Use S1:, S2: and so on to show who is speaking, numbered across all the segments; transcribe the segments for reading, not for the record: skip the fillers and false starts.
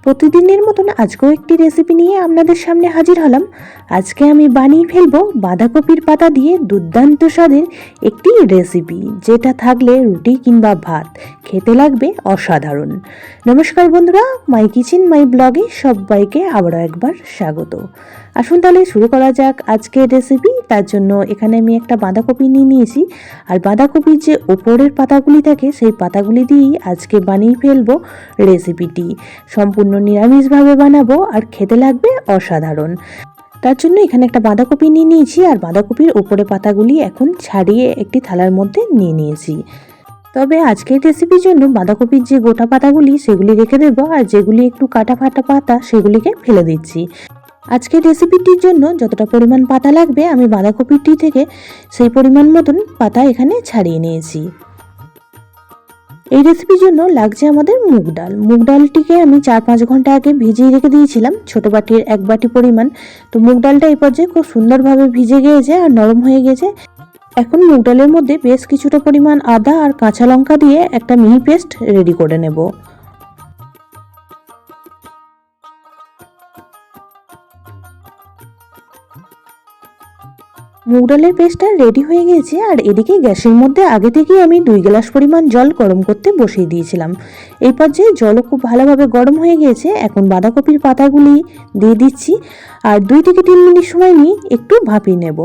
S1: প্রতিদিনের মতন আজকেও একটি রেসিপি নিয়ে আপনাদের সামনে হাজির হলাম। আজকে আমি বানিয়ে ফেলবো বাঁধাকপির পাতা দিয়ে দুর্দান্ত স্বাদের একটি রেসিপি, যেটা থাকলে রুটি কিংবা ভাত খেতে লাগবে অসাধারণ। নমস্কার বন্ধুরা, মাই কিচেন মাই ব্লগে সবাইকে আবারও একবার স্বাগত। আসুন তাহলে শুরু করা যাক আজকের রেসিপি। তার জন্য এখানে আমি একটা বাঁধাকপি নিয়ে নিয়েছি, আর বাঁধাকপির যে ওপরের পাতাগুলি থাকে সেই পাতাগুলি দিয়েই আজকে বানিয়ে ফেলবো রেসিপিটি। সম্পূর্ণ নিরামিষভাবে বানাবো আর খেতে লাগবে অসাধারণ। তার জন্য এখানে একটা বাঁধাকপি নিয়ে নিয়েছি, আর বাঁধাকপির ওপরে পাতাগুলি এখন ছাড়িয়ে একটি থালার মধ্যে নিয়ে নিয়েছি। তবে আজকের রেসিপির জন্য বাঁধাকপির যে গোটা পাতাগুলি সেগুলি রেখে দেবো, আর যেগুলি একটু কাটা ফাটা পাতা সেগুলিকে ফেলে দিচ্ছি। আজকের রেসিপিটির জন্য যতটা পরিমাণ পাতা লাগবে আমি বাঁধাকপিটি থেকে সেই পরিমাণ মতন পাতা এখানে ছাড়িয়ে নিয়েছি। এই রেসিপির জন্য লাগছে আমাদের মুগ ডাল। মুগ ডালটিকে আমি 4-5 ঘন্টা আগে ভিজিয়ে রেখে দিয়েছিলাম, ছোট বাটির 1 বাটি পরিমাণ। তো মুগ ডালটা এই পর্যায়ে খুব সুন্দরভাবে ভিজে গিয়েছে আর নরম হয়ে গেছে। এখন মুগ ডালের মধ্যে বেশ কিছুটা পরিমাণ আদা আর কাঁচা লঙ্কা দিয়ে একটা মিহি পেস্ট রেডি করে নেব। মুগ ডালের পেস্টটা রেডি হয়ে গেছে, আর এদিকে গ্যাসের মধ্যে আগে থেকেই আমি 2 গ্লাস পরিমাণ জল গরম করতে বসিয়ে দিয়েছিলাম। এই পর্যায়ে জলও খুব ভালোভাবে গরম হয়ে গেছে। এখন বাঁধাকপির পাতাগুলি দিয়ে দিচ্ছি, আর 2 থেকে 3 মিনিট সময় নিয়ে একটু ভাপিয়ে নেব।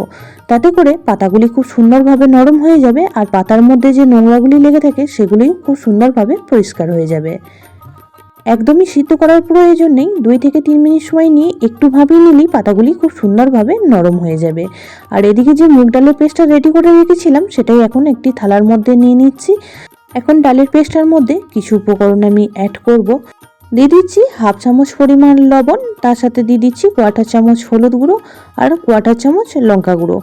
S1: তাতে করে পাতাগুলি খুব সুন্দরভাবে নরম হয়ে যাবে, আর পাতার মধ্যে যে নোংরাগুলি লেগে থাকে সেগুলি খুব সুন্দরভাবে পরিষ্কার হয়ে যাবে। একদমই সিদ্ধ করার প্রয়োজন নেই, 2 থেকে 3 মিনিট সময় নিয়ে একটু ভাপিয়ে নিলেই পাতাগুলি খুব সুন্দরভাবে নরম হয়ে যাবে। আর এদিকে যে মুগ ডালের পেস্টটা রেডি করে রেখেছিলাম সেটাই এখন একটি থালার মধ্যে নিয়ে নিচ্ছি। এখন ডালের পেস্টটার মধ্যে কিছু উপকরণ আমি অ্যাড করব। দিয়ে দিচ্ছি 1/2 চামচ পরিমাণ লবণ, তার সাথে দিয়ে দিচ্ছি 1/4 চামচ হলুদ গুঁড়ো আর 1/4 চামচ লঙ্কা গুঁড়ো।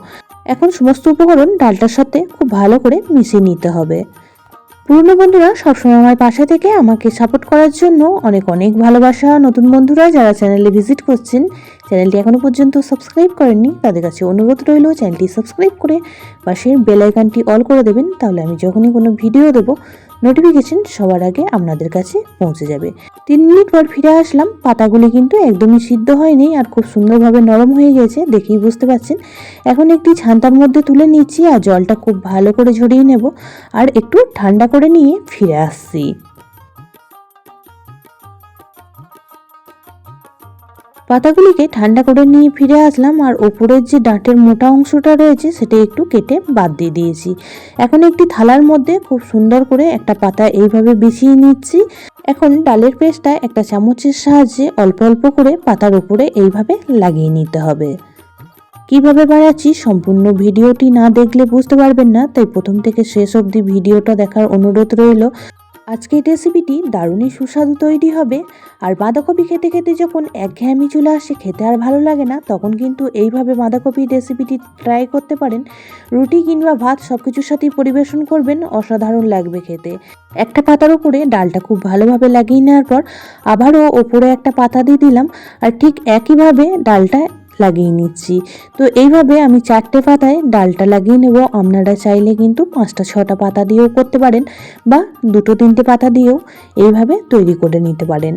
S1: এখন সমস্ত উপকরণ ডালটার সাথে খুব ভালো করে মিশিয়ে নিতে হবে। পুরনো বন্ধুরা সবসময় আমার পাশে থেকে আমাকে সাপোর্ট করার জন্য অনেক অনেক ভালোবাসা। নতুন বন্ধুরা যারা চ্যানেলে ভিজিট করছেন, চ্যানেলটি এখনও পর্যন্ত সাবস্ক্রাইব করেননি, তাদের কাছে অনুরোধ রইল চ্যানেলটি সাবস্ক্রাইব করে পাশের বেল আইকনটি অল করে দেবেন। তাহলে আমি যখনই কোনো ভিডিও দেব নোটিফিকেশন সবার আগে আপনাদের কাছে পৌঁছে যাবে। 3 মিনিট পর ফিরে আসলাম। পাতাগুলি কিন্তু একদমই সিদ্ধ হয়নি আর খুব সুন্দরভাবে নরম হয়ে গেছে, দেখেই বুঝতে পারছেন। এখন একটি ছান্তার মধ্যে তুলে নিচ্ছি, আর জলটা খুব ভালো করে ঝরিয়ে নেব, আর একটু ঠান্ডা করে নিয়ে ফিরে আসছি। পাতাগুলিকে ঠান্ডা করে নিয়ে ফিরে আসলাম, আর ওপরের যে ডাঁটের মোটা অংশটা রয়েছে সেটা একটু কেটে বাদ দিয়ে দিয়েছি। এখন একটি থালার মধ্যে খুব সুন্দর করে একটা পাতা এইভাবে বিছিয়ে নিচ্ছি। এখন ডালের পেস্টটা একটা চামচের সাহায্যে অল্প অল্প করে পাতার উপরে এইভাবে লাগিয়ে নিতে হবে। কিভাবে বানাচ্ছি সম্পূর্ণ ভিডিওটি না দেখলে বুঝতে পারবেন না, তাই প্রথম থেকে শেষ অবধি ভিডিওটা দেখার অনুরোধ রইল। আজকের রেসিপিটি দারুণই সুস্বাদু তৈরি হবে। আর বাঁধাকপি খেতে খেতে যখন একঘেয়েমি চলে আসে, খেতে আর ভালো লাগে না, তখন কিন্তু এইভাবে বাঁধাকপির রেসিপিটি ট্রাই করতে পারেন। রুটি কিংবা ভাত সব কিছুর সাথেই পরিবেশন করবেন, অসাধারণ লাগবে খেতে। একটা পাতার উপরে ডালটা খুব ভালোভাবে লাগিয়ে নেওয়ার পর আবারও ওপরে একটা পাতা দিয়ে দিলাম, আর ঠিক একইভাবে ডালটা লাগিয়ে নিচ্ছি। তো এইভাবে আমি 4টে পাতায় ডালটা লাগিয়ে নেব। আপনারা চাইলে কিন্তু 5টা-6টা পাতা দিয়েও করতে পারেন, বা 2-3টে পাতা দিয়েও এইভাবে তৈরি করে নিতে পারেন।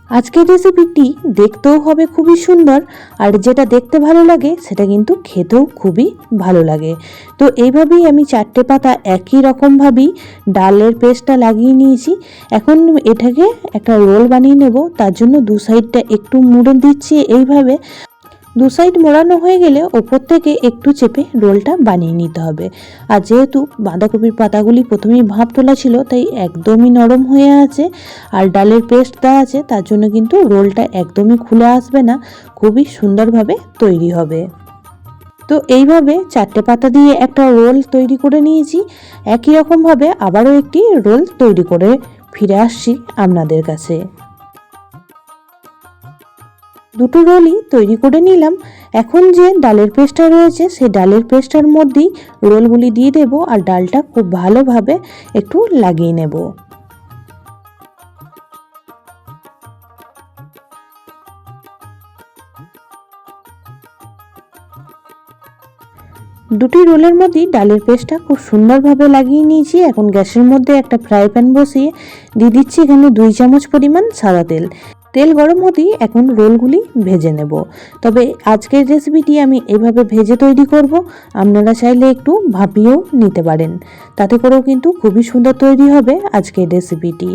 S1: আজকের রেসিপিটি দেখতেও হবে খুবই সুন্দর, আর যেটা দেখতে ভালো লাগে সেটা কিন্তু খেতেও খুবই ভালো লাগে। তো এইভাবেই আমি 4টে পাতা একই রকমভাবেই ডালের পেস্টটা লাগিয়ে নিয়েছি। এখন এটাকে একটা রোল বানিয়ে নেব। তার জন্য 2 সাইডটা একটু মুড়ে দিচ্ছি এইভাবে। 2 সাইড মোড়ানো হয়ে গেলে ওপর থেকে একটু চেপে রোলটা বানিয়ে নিতে হবে। আর যেহেতু বাঁধাকপির পাতাগুলি প্রথমেই ভাপ তোলা ছিল, তাই একদমই নরম হয়ে আছে, আর ডালের পেস্ট দেওয়া আছে, তার জন্য কিন্তু রোলটা একদমই খুলে আসবে না, খুবই সুন্দরভাবে তৈরি হবে। তো এইভাবে 4টে পাতা দিয়ে একটা রোল তৈরি করে নিয়েছি। একই রকমভাবে আবারও একটি রোল তৈরি করে ফিরে আসছি আপনাদের কাছে। 2টো রোলই তৈরি করে নিলাম। এখন যে ডালের পেস্টটা রয়েছে সেই ডালের পেস্টটার মধ্যেই রোলগুলি দিয়ে দেব, আর ডালটা খুব ভালোভাবে একটু লাগিয়ে নেব। দুটি রোলের মধ্যেই ডালের পেস্টটা খুব সুন্দরভাবে লাগিয়ে নিয়েছি। এখন গ্যাসের মধ্যে একটা ফ্রাই প্যান বসিয়ে দিয়ে দিচ্ছি এখানে 2 চামচ পরিমাণ সাদা তেল। তেল গরম হতেই এখন রোলগুলি ভেজে নেব। তবে আজকের রেসিপিটি আমি এইভাবে ভেজে তৈরি করব। আপনারা চাইলে একটু ভাপিয়েও নিতে পারেন, তাতে করেও কিন্তু খুবই সুন্দর তৈরি হবে আজকের রেসিপিটি।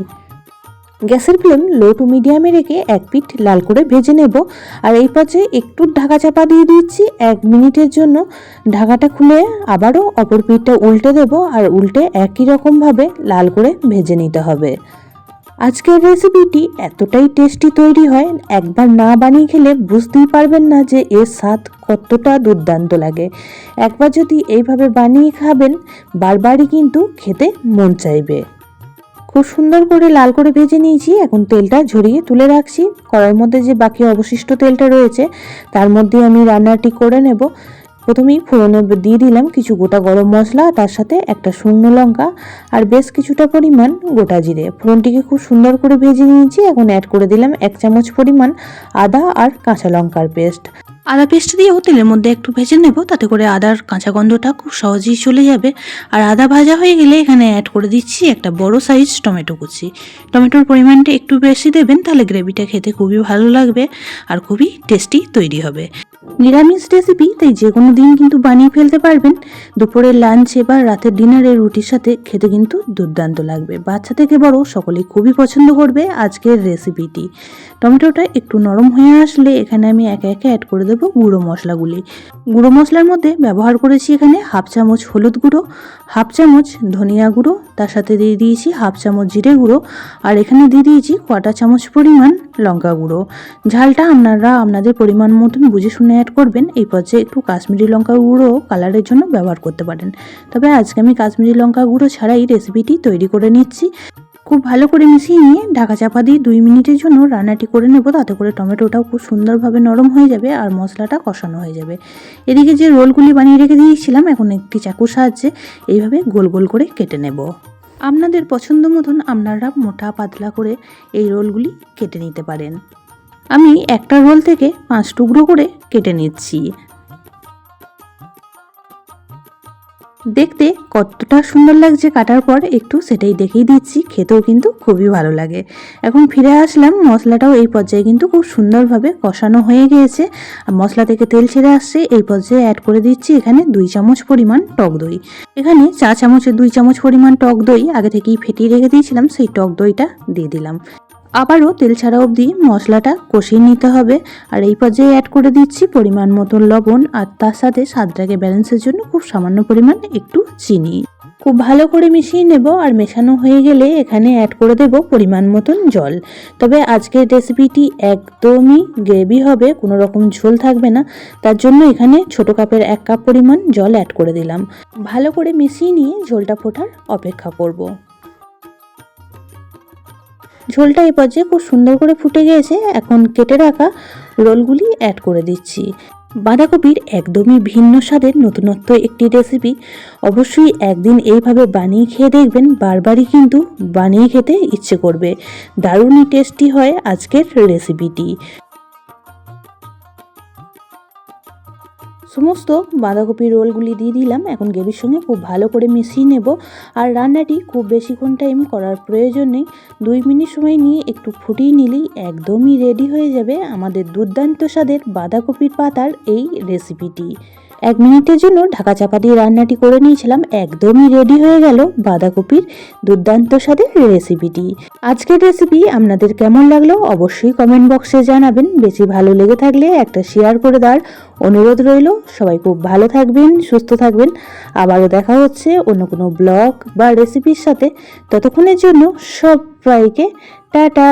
S1: গ্যাসের ফ্লেম লো টু মিডিয়ামে রেখে এক পিঠ লাল করে ভেজে নেব। আর এই পর্যায়ে একটু ঢাকা চাপা দিয়ে দিচ্ছি 1 মিনিটের জন্য। ঢাকাটা খুলে আবারও অপর পিঠটা উল্টে দেব, আর উল্টে একই রকমভাবে লাল করে ভেজে নিতে হবে। আজকের রেসিপিটি এতটাই টেস্টি তৈরি হয়, একবার না বানিয়ে খেলে বুঝতেই পারবেন না যে এর স্বাদ কতটা দুর্দান্ত লাগে। একবার যদি এইভাবে বানিয়ে খাবেন, বারবারই কিন্তু খেতে মন চাইবে। খুব সুন্দর করে লাল করে ভেজে নিয়েছি। এখন তেলটা ঝরিয়ে তুলে রাখছি। কড়াইয়ের মধ্যে যে বাকি অবশিষ্ট তেলটা রয়েছে তার মধ্যে আমি রান্নাটি করে নেব। প্রথমেই ফোড়নে দিয়ে দিলাম কিছু গোটা গরম মশলা, তার সাথে একটা শুকনো লঙ্কা আর বেশ কিছুটা পরিমাণ গোটা জিরে। ফোড়নটিকে খুব সুন্দর করে ভেজে নিয়েছি। এখন অ্যাড করে দিলাম 1 চামচ পরিমাণ আদা আর কাঁচা লঙ্কার পেস্ট। আদা পেস্ট দিয়েও তেলের মধ্যে একটু ভেজে নেব, তাতে করে আদার কাঁচা গন্ধটা খুব সহজেই চলে যাবে। আর আদা ভাজা হয়ে গেলে এখানে অ্যাড করে দিচ্ছি একটা বড় সাইজ টমেটো কুচি। টমেটোর পরিমাণটা একটু বেশি দেবেন, তাহলে গ্রেভিটা খেতে খুবই ভালো লাগবে আর খুবই টেস্টি তৈরি হবে। নিরামিষ রেসিপি, তাই যে কোনো দিন কিন্তু বানিয়ে ফেলতে পারবেন। দুপুরের লাঞ্চে বা রাতের ডিনারে রুটির সাথে খেতে কিন্তু দুর্দান্ত লাগবে। বাচ্চা থেকে বড় সকলেই খুবই পছন্দ করবে আজকের রেসিপিটি। টমেটোটা একটু নরম হয়ে আসলে এখানে আমি একে একে অ্যাড করে দেবো গুঁড়ো মশলাগুলি। গুঁড়ো মশলার মধ্যে ব্যবহার করেছি এখানে 1/2 চামচ হলুদ গুঁড়ো, 1/2 চামচ ধনিয়া গুঁড়ো, তার সাথে দিয়ে দিয়েছি 1/2 চামচ জিরে গুঁড়ো, আর এখানে দিয়ে দিয়েছি 1/4 চামচ পরিমাণ লঙ্কা গুঁড়ো। ঝালটা আপনারা আপনাদের পরিমাণ মতন বুঝে শুনে অ্যাড করবেন। এই পর্যায়ে একটু কাশ্মীরি লঙ্কা গুঁড়ো কালারের জন্য ব্যবহার করতে পারেন, তবে আজকে আমি কাশ্মীরি লঙ্কা গুঁড়ো ছাড়াই রেসিপিটি তৈরি করে নিচ্ছি। খুব ভালো করে মিশিয়ে নিয়ে ঢাকা চাপা দিয়ে 2 মিনিটের জন্য রান্নাটি করে নেব, তাতে করে টমেটোটাও খুব সুন্দরভাবে নরম হয়ে যাবে আর মশলাটা কষানো হয়ে যাবে। এদিকে যে রোলগুলি বানিয়ে রেখে দিয়েছিলাম, এখন একটি চাকুর সাহায্যে এইভাবে গোল গোল করে কেটে নেব। আপনাদের পছন্দ মতন আপনারা মোটা পাতলা করে এই রোলগুলি কেটে নিতে পারেন। আমি একটা রোল থেকে 5 টুকরো করে কেটে নিচ্ছি। দেখতে কতটা সুন্দর লাগছে কাটার পর একটু সেটাই দেখিয়ে দিচ্ছি, খেতেও কিন্তু খুবই ভালো লাগে। এখন ফিরে আসলাম, মশলাটাও এই পর্যায়ে কিন্তু খুব সুন্দরভাবে কষানো হয়ে গিয়েছে আর মশলা থেকে তেল ছেড়ে আসছে। এই পর্যায়ে অ্যাড করে দিচ্ছি এখানে 2 চামচ পরিমাণ টক দই। এখানে 4 চামচের 2 চামচ পরিমাণ টক দই আগে থেকেই ফেটিয়ে রেখে দিয়েছিলাম, সেই টক দইটা দিয়ে দিলাম। আবারও তেল ছাড়া অবধি মশলাটা কষিয়ে নিতে হবে। আর এই পর্যায়ে অ্যাড করে দিচ্ছি পরিমাণ মতো লবণ, আর তার সাথে স্বাদটাকে ব্যালেন্সের জন্য খুব সামান্য পরিমাণ একটু চিনি। খুব ভালো করে মিশিয়ে নেব। আর মেশানো হয়ে গেলে এখানে অ্যাড করে দেব পরিমাণ মতন জল। তবে আজকের রেসিপিটি একদমই গ্রেভি হবে, কোনো রকম ঝোল থাকবে না। তার জন্য এখানে ছোট কাপের 1 কাপ পরিমাণ জল অ্যাড করে দিলাম। ভালো করে মিশিয়ে নিয়ে ঝোলটা ফোটার অপেক্ষা করব। ঝোলটা এই পর্যায়ে খুব সুন্দর করে ফুটে গিয়েছে। এখন কেটে রাখা রোলগুলি অ্যাড করে দিচ্ছি। বাঁধাকপির একদমই ভিন্ন স্বাদের নতুনত্ব একটি রেসিপি। অবশ্যই একদিন এইভাবে বানিয়ে খেয়ে দেখবেন, বারবারই কিন্তু বানিয়ে খেতে ইচ্ছে করবে। দারুণই টেস্টি হয় আজকের রেসিপিটি। সমস্ত বাঁধাকপি রোলগুলি দিয়ে দিলাম। এখন গ্রেভির সঙ্গে খুব ভালো করে মিশিয়ে নেব। আর রান্নাটি খুব বেশিক্ষণ টাইম করার প্রয়োজন নেই, 2 মিনিট সময় নিয়ে একটু ফুটিয়ে নিলেই একদমই রেডি হয়ে যাবে আমাদের দুর্দান্ত স্বাদের বাঁধাকপির পাতার এই রেসিপিটি। 1 মিনিটের জন্য ঢাকা চাপা দিয়ে রান্নাটি করে নিয়েছিলাম, একদমই রেডি হয়ে গেল বাঁধাকপির দুর্দান্ত স্বাদের রেসিপিটি। আজকের রেসিপি আপনাদের কেমন লাগলো অবশ্যই কমেন্ট বক্সে জানাবেন। বেশি ভালো লেগে থাকলে একটা শেয়ার করে দেওয়ার অনুরোধ রইল। সবাই খুব ভালো থাকবেন, সুস্থ থাকবেন। আবারও দেখা হচ্ছে অন্য কোনো ব্লগ বা রেসিপির সাথে। ততক্ষণের জন্য সবাইকে টাটা।